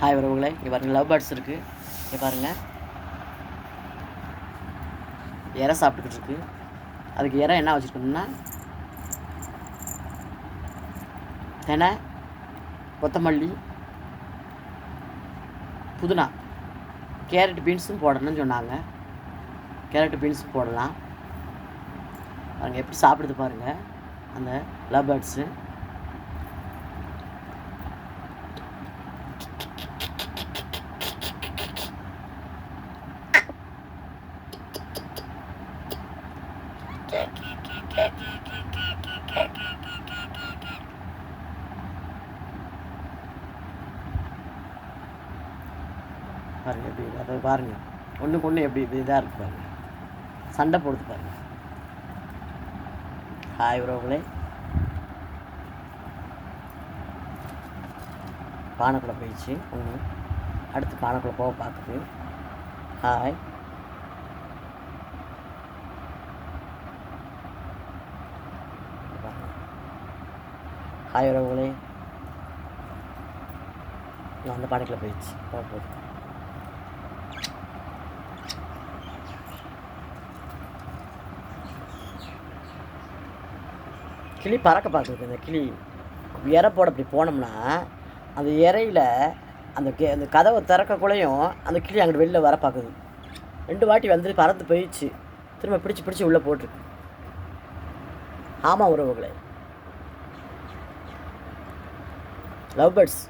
Hi உறவுகளே, இங்கே பாருங்கள் லவ் பேர்ட்ஸ் இருக்குது. இங்கே பாருங்கள் இறை சாப்பிட்டுக்கிட்டு இருக்கு. அதுக்கு இறை என்ன வச்சுருக்கணும்னா தெனை, கொத்தமல்லி, புதினா, கேரட் பீன்ஸும் போடணும்னு சொன்னாங்க. கேரட் பீன்ஸும் போடலாம். பாருங்கள் எப்படி சாப்பிடுது பாருங்கள் அந்த லவ் பேர்ட்ஸு. பாருங்க எப்படி அதை பாருங்க, ஒன்றுக்கு ஒன்று எப்படி இதாக இருக்குது பாருங்க, சண்டை போடுது பாருங்க. ஹாய் உறவுகளே, பானைக்குள்ளே போயிடுச்சு ஒன்று, அடுத்து பானைக்குள்ளே போக பார்க்குது. ஹாய் ஹாய் உறவுகளே, நான் அந்த பானைக்குள்ளே போயிடுச்சு போக போகுது. கிளி பறக்க பார்க்குது. இந்த கிளி இறை போட அப்படி போனோம்னா அந்த இறையில் அந்த கதவை திறக்கக்குள்ளேயும் அந்த கிளி அங்கிட்டு வெளியில் வர பார்க்குது. 2 வாட்டி வந்து பறந்து போயிடுச்சு. திரும்ப பிடிச்சி உள்ளே போட்டிருக்கு. ஆமாம் உறவுகளே, லவ் பேர்ட்ஸ்